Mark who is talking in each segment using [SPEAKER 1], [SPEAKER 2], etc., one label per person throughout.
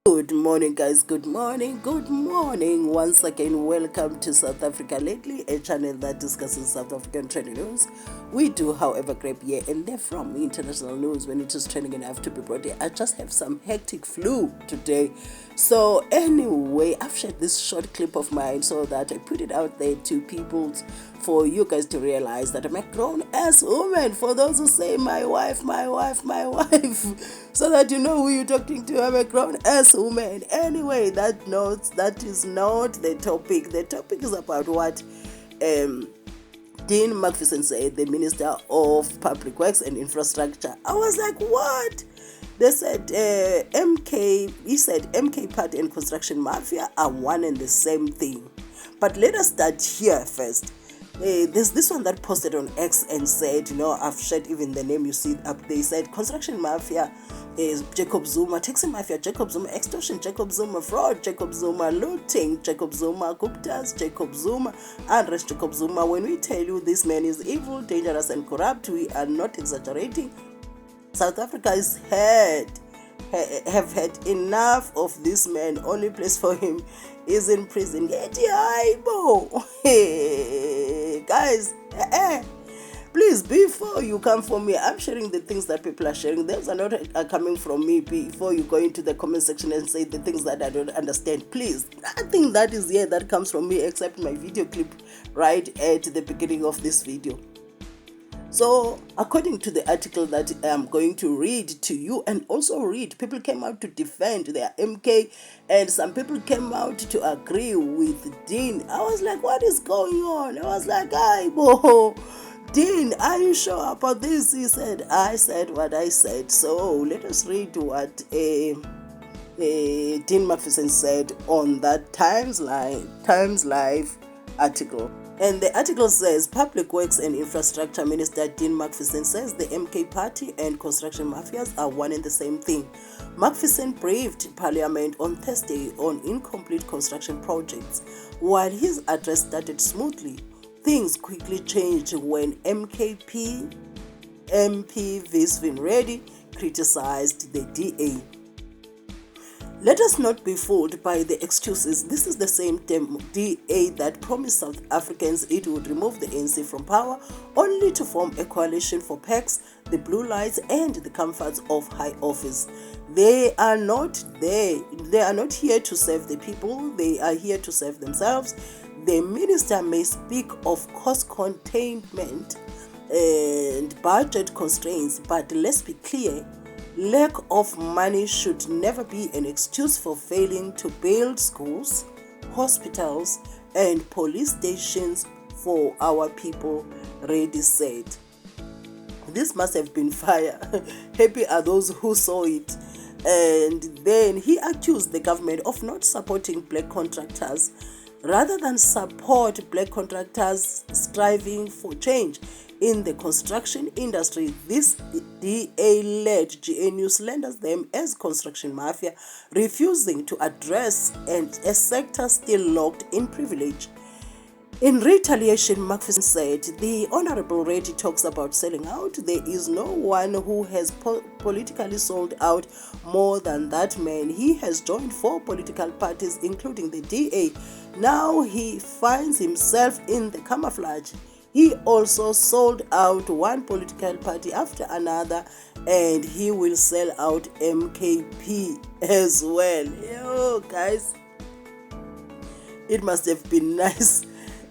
[SPEAKER 1] Good morning, guys. Good morning. Good morning. Once again, welcome to South Africa Lately, a channel that discusses South African trending news. We do, however, grab here and there from international news when it is trending enough to be brought here. I just have some hectic flu today. So anyway, I've shared this short clip of mine so that I put it out there to people for you guys to realize that I'm a grown-ass woman. For those who say my wife, so that you know who you're talking to. I'm a grown-ass woman. Anyway, that is not the topic. The topic is about what Dean Macpherson said, the Minister of Public Works and Infrastructure. I was like, what? They said he said MK Party and Construction Mafia are one and the same thing. But let us start here first. There's this one that posted on X and said, I've shared even the name you see up. They said Construction Mafia is Jacob Zuma, Taxi Mafia Jacob Zuma, Extortion Jacob Zuma, Fraud Jacob Zuma, Looting Jacob Zuma, Guptas Jacob Zuma, Unrest Jacob Zuma. When we tell you this man is evil, dangerous and corrupt, we are not exaggerating. South Africa have had enough of this man. Only place for him is in prison. Guys, please, before you come for me, I'm sharing the things that people are sharing. Those are not coming from me. Before you go into the comment section and say the things that I don't understand, please, nothing that is here that comes from me except my video clip right at the beginning of this video. So, according to the article that I'm going to read to you and also read, people came out to defend their MK and some people came out to agree with Dean. I was like, what is going on? I was like, Dean, are you sure about this? He said, I said what I said. So, let us read what Dean Macpherson said on that Times Live article. And the article says, Public Works and Infrastructure Minister Dean Macpherson says the MK Party and construction mafias are one and the same thing. Macpherson briefed Parliament on Thursday on incomplete construction projects. While his address started smoothly, things quickly changed when MP Visvin Reddy criticized the DA. Let us not be fooled by the excuses. This is the same DA that promised South Africans it would remove the ANC from power, only to form a coalition for perks, the blue lights, and the comforts of high office. They are not there. They are not here to serve the people. They are here to serve themselves. The minister may speak of cost containment and budget constraints, but let's be clear. Lack of money should never be an excuse for failing to build schools, hospitals, and police stations for our people, Reddy said. This must have been fire. Happy are those who saw it. And then he accused the government of not supporting black contractors. Rather than support black contractors striving for change in the construction industry, this DA-led GNU slanders them as construction mafia, refusing to address a sector still locked in privilege. In retaliation, Macpherson said, the Honorable Reddy talks about selling out. There is no one who has politically sold out more than that man. He has joined 4 political parties, including the DA. Now he finds himself in the camouflage. He also sold out one political party after another, and he will sell out MKP as well. Yo, guys, it must have been nice.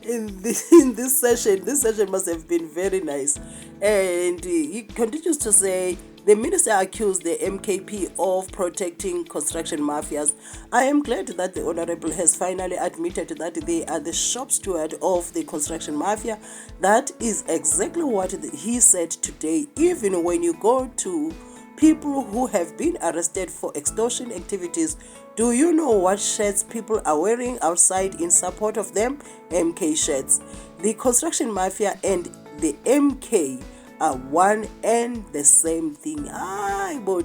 [SPEAKER 1] In this session must have been very nice. And he continues to say, the minister accused the MKP of protecting construction mafias. I am glad that the Honorable has finally admitted that they are the shop steward of the construction mafia. That is exactly what he said today. Even when you go to people who have been arrested for extortion activities, do you know what shirts people are wearing outside in support of them? MK shirts. The construction mafia and the MK are one and the same thing.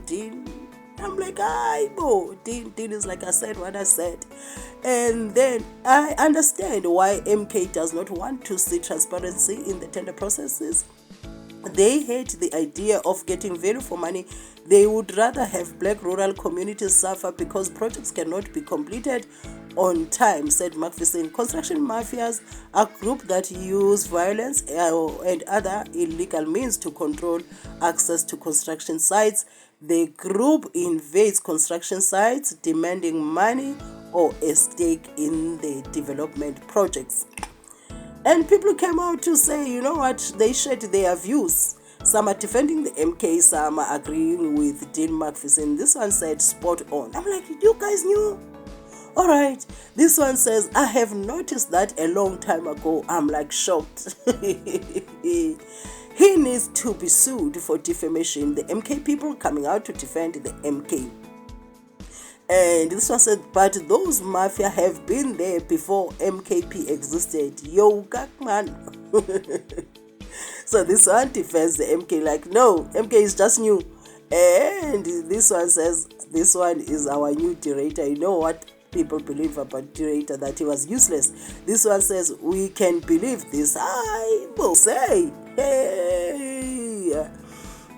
[SPEAKER 1] Dean. I'm like, Dean is like I said what I said. And then I understand why MK does not want to see transparency in the tender processes. They hate the idea of getting value for money. They would rather have black rural communities suffer because projects cannot be completed on time, said Macpherson. Construction mafias are a group that use violence and other illegal means to control access to construction sites. The group invades construction sites demanding money or a stake in the development projects. And people came out to say, you know what, they shared their views. Some are defending the MK, some are agreeing with Dean Macpherson. This one said, spot on. I'm like, you guys knew? All right. This one says, I have noticed that a long time ago. I'm like shocked. He needs to be sued for defamation. The MK people coming out to defend the MK. And this one said, but those mafia have been there before MKP existed. Yo, man. So this one defends the MK like, no, MK is just new. And this one says, this one is our new curator. You know what people believe about curator, that he was useless. This one says, we can believe this. I will say, hey.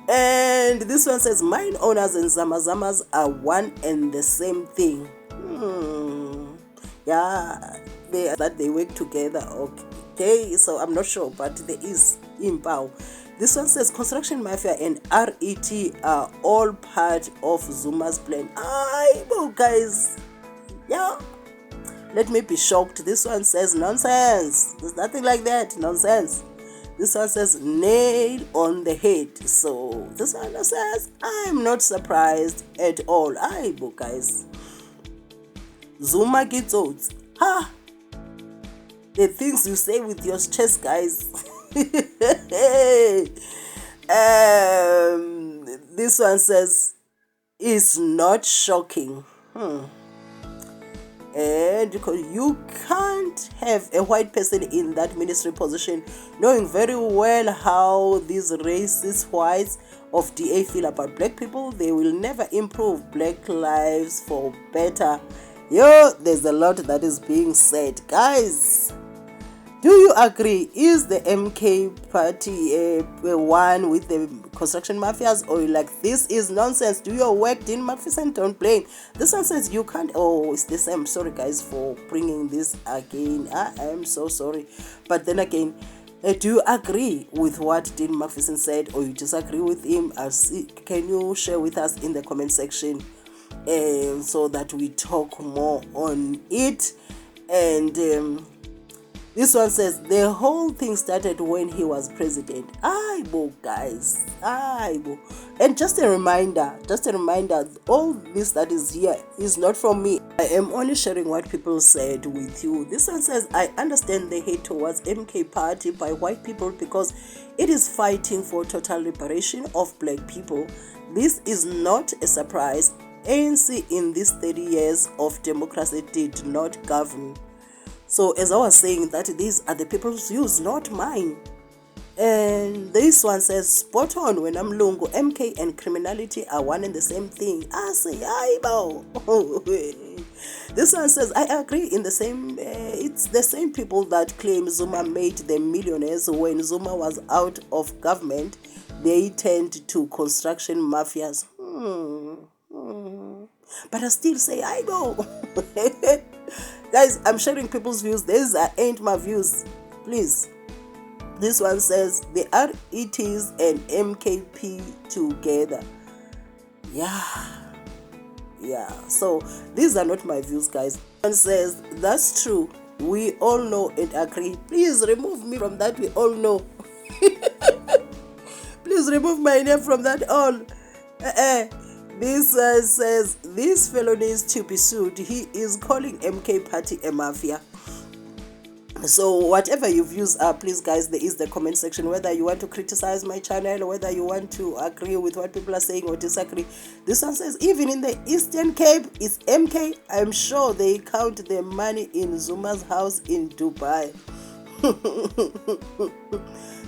[SPEAKER 1] And this one says, mine owners and Zamazamas are one and the same thing. Yeah, they work together. Okay, so I'm not sure, but there is Impao. This one says, construction mafia and RET are all part of Zuma's plan. Guys, yeah. Let me be shocked. This one says, nonsense. There's nothing like that. Nonsense. This one says, nail on the head. So this one says, I'm not surprised at all. Guys. Zuma gets out. Ha! The things you say with your chest, guys. This one says, it's not shocking. And because you can't have a white person in that ministry position knowing very well how these racist whites of DA feel about black people, they will never improve black lives for better. There's a lot that is being said. Guys, do you agree? Is the MK party one with the construction mafias, or like this is nonsense? Do your work, Dean Macpherson, don't blame. This one says you can't. Oh, it's the same. Sorry guys for bringing this again. I am so sorry. But then again, do you agree with what Dean Macpherson said, or you disagree with him? Can you share with us in the comment section, so that we talk more on it? And this one says, the whole thing started when he was president. Guys. And just a reminder, all this that is here is not from me. I am only sharing what people said with you. This one says, I understand the hate towards MK party by white people because it is fighting for total liberation of black people. This is not a surprise. ANC in these 30 years of democracy did not govern. So as I was saying, that these are the people's views, not mine. And this one says, spot on, when I'm Lungu, MK and criminality are one and the same thing. I say, This one says, I agree in the same, it's the same people that claim Zuma made them millionaires. When Zuma was out of government, they turned to construction mafias. But I still say, Guys, I'm sharing people's views. These ain't my views. Please. This one says, the RETs and MKP together. Yeah. So, these are not my views, guys. One says, that's true. We all know and agree. Please remove me from that. We all know. Please remove my name from that all. This says, this fellow needs to be sued. He is calling MK party a mafia. So whatever your views are, please guys, there is the comment section. Whether you want to criticize my channel, whether you want to agree with what people are saying or disagree. This one says, even in the Eastern Cape, it's MK. I'm sure they count their money in Zuma's house in Dubai.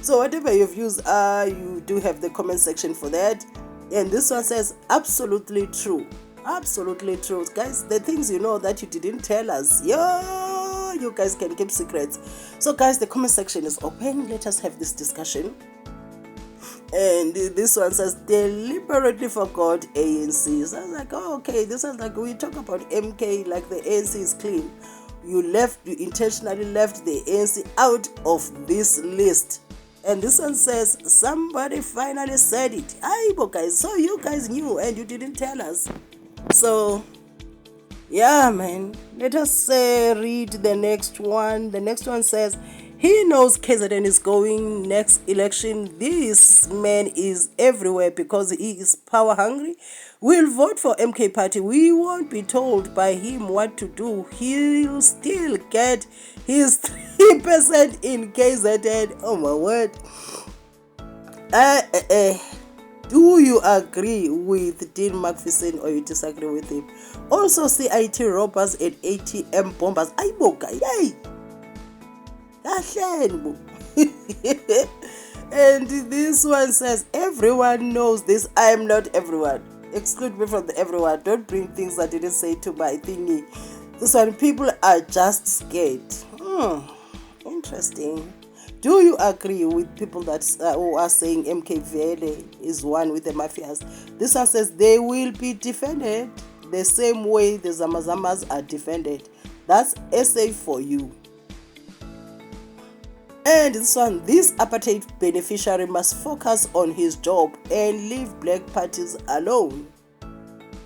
[SPEAKER 1] So whatever your views are, you do have the comment section for that. And this one says, absolutely true. Absolutely true. Guys, the things you know that you didn't tell us. You guys can keep secrets. So guys, the comment section is open. Let us have this discussion. And this one says deliberately forgot ANC. So I was like, oh, okay, this is like we talk about MK like the ANC is clean. You intentionally left the ANC out of this list. And this one says somebody finally said it. Aibo guys, so you guys knew and you didn't tell us. So yeah, man, let us read the next one. The next one says he knows KZN is going next election. This man is everywhere because he is power hungry. We'll vote for MK party. We won't be told by him what to do. He'll still get his 3% in KZN. Oh my word. Do you agree with Dean Macpherson or you disagree with him? Also, CIT robbers and ATM bombers. Aiboka, yay! And this one says, everyone knows this. I am not everyone. Exclude me from the everyone. Don't bring things that didn't say to my thingy. This one, people are just scared. Interesting. Do you agree with people that who are saying MK Vele is one with the mafias? This one says they will be defended the same way the Zamazamas are defended. That's essay for you. And this one, this apartheid beneficiary must focus on his job and leave black parties alone.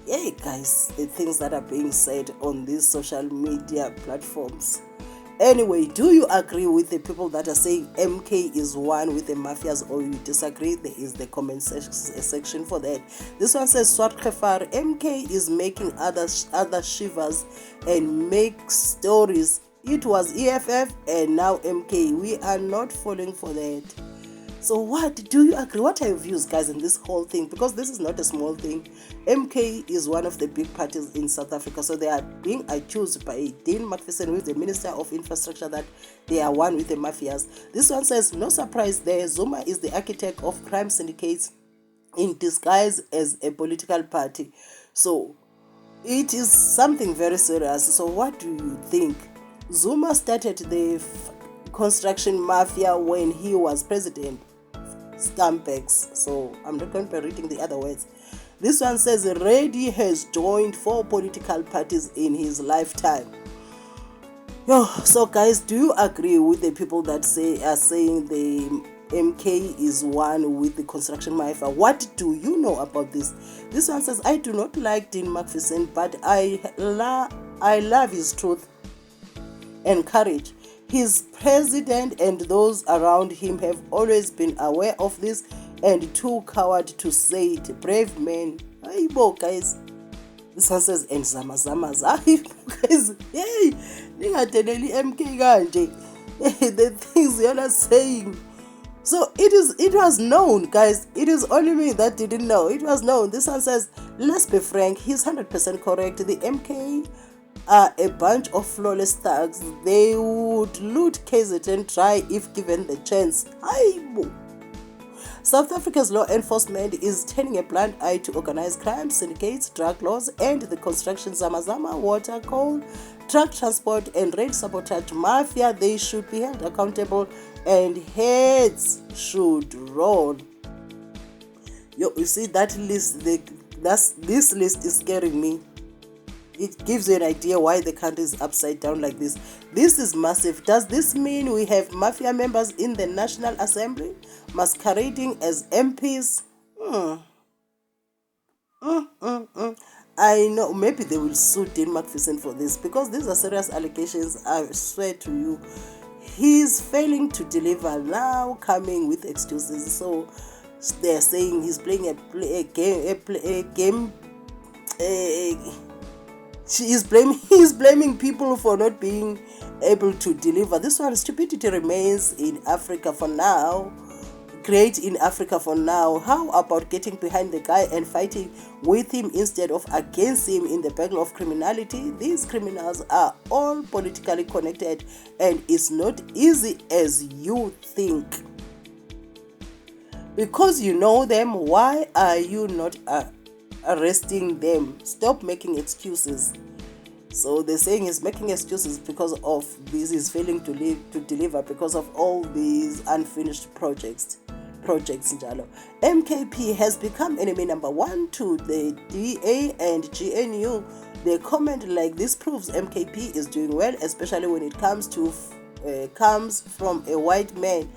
[SPEAKER 1] Yeah, guys, the things that are being said on these social media platforms. Anyway, do you agree with the people that are saying MK is one with the mafias or you disagree? There is the comment section for that. This one says Swat Khefar, MK is making other shivers and make stories. It was EFF and now MK. We are not falling for that. So what do you agree? What are your views, guys, in this whole thing? Because this is not a small thing. MK is one of the big parties in South Africa. So they are being accused by Dean Macpherson, who is the Minister of Infrastructure, that they are one with the mafias. This one says, no surprise there, Zuma is the architect of crime syndicates in disguise as a political party. So it is something very serious. So what do you think? Zuma started the construction mafia when he was president. Scumbags. So I'm not going to be reading the other words. This one says Reddy has joined 4 political parties in his lifetime. So guys, do you agree with the people that are saying the MK is one with the construction mafia? What do you know about this? This one says I do not like Dean Macpherson, but I love his truth and courage. His president and those around him have always been aware of this and too coward to say it. Brave men. Aibo, guys. This one says, and Zamazamas. Guys, hey, MK ganje. The things you're not saying. So it was known, guys. It is only me that didn't know. It was known. This one says, let's be frank, he's 100% correct. The MK are a bunch of flawless thugs. They would loot KZN try if given the chance. South Africa's law enforcement is turning a blind eye to organized crime, syndicates, drug laws, and the construction Zamazama, water, coal, truck transport, and rail sabotage mafia. They should be held accountable and heads should roll. You see that list? This list is scaring me. It gives you an idea why the country is upside down like this. This is massive. Does this mean we have mafia members in the National Assembly masquerading as MPs? I know, maybe they will sue Dean Macpherson for this because these are serious allegations. I swear to you, he's failing to deliver, now coming with excuses. So they're saying he's playing a game. He's blaming people for not being able to deliver. This one, stupidity remains in Africa for now. Great in Africa for now. How about getting behind the guy and fighting with him instead of against him in the battle of criminality? These criminals are all politically connected and it's not easy as you think. Because you know them, why are you not arresting them? Stop making excuses. So they're saying he's making excuses because of this. He's failing to deliver because of all these unfinished projects. projects njalo. MKP has become enemy number 1 to the DA and GNU. They comment like this proves MKP is doing well, especially when it comes from a white man.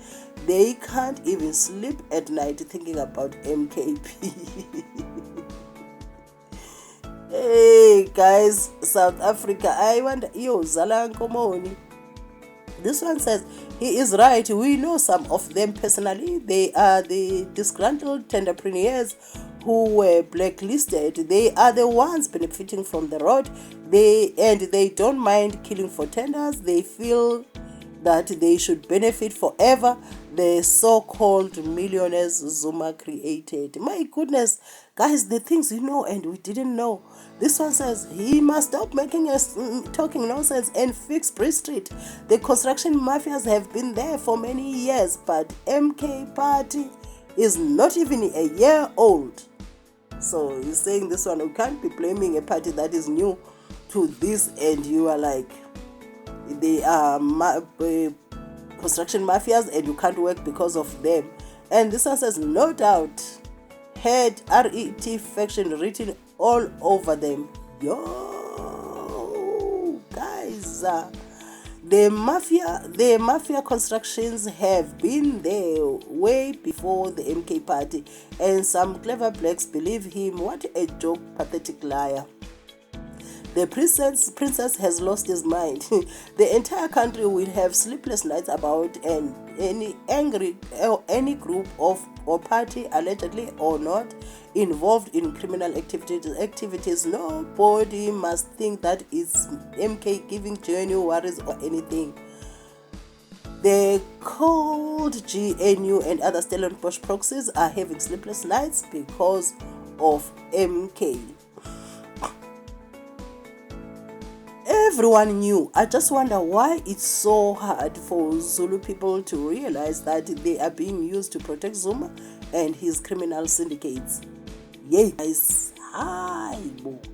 [SPEAKER 1] They can't even sleep at night thinking about MKP. Hey guys, South Africa, I wonder, Zala Nkomoni. This one says, he is right. We know some of them personally. They are the disgruntled entrepreneurs who were blacklisted. They are the ones benefiting from the road. They don't mind killing for tenders. They feel that they should benefit forever. The so-called millionaires Zuma created. My goodness, guys, the things you know and we didn't know. This one says he must stop making us talking nonsense and fix Bridge Street. The construction mafias have been there for many years, but MK party is not even a year old. So he's saying this one, we can't be blaming a party that is new to this, and you are like, they are construction mafias and you can't work because of them. And this one says, no doubt, had RET faction written all over them. Yo, guys, the mafia constructions have been there way before the MK party, and some clever blacks believe him. What a joke, pathetic liar. The princess has lost his mind. The entire country will have sleepless nights about any group of or party, allegedly or not, involved in criminal activities. Nobody must think that it's MK giving genuine worries or anything. The cold GNU and other Stellenbosch proxies are having sleepless nights because of MK. Everyone knew. I just wonder why it's so hard for Zulu people to realize that they are being used to protect Zuma and his criminal syndicates. Yay, guys. Hi,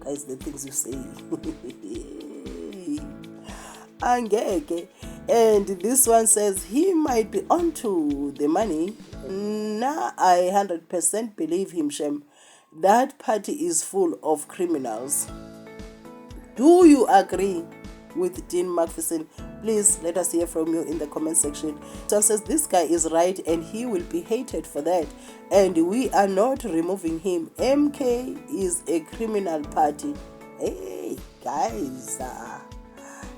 [SPEAKER 1] guys, the things you say. Angeke. And this one says he might be onto the money. Nah, I 100% believe him, Shem. That party is full of criminals. Do you agree with Dean Macpherson? Please let us hear from you in the comment section. So says this guy is right and he will be hated for that. And we are not removing him. MK is a criminal party. Hey, guys.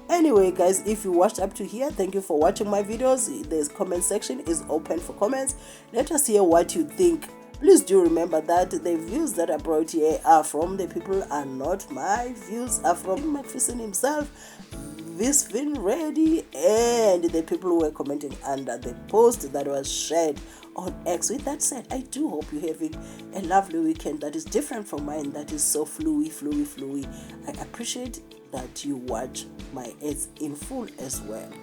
[SPEAKER 1] Anyway, guys, if you watched up to here, thank you for watching my videos. The comment section is open for comments. Let us hear what you think. Please do remember that the views that are brought here are from the people and not my views, are from Macpherson himself, visvin, reddy, and the people who were commenting under the post that was shared on X. With that said, I do hope you're having a lovely weekend that is different from mine, that is so fluey. I appreciate that you watch my ads in full as well.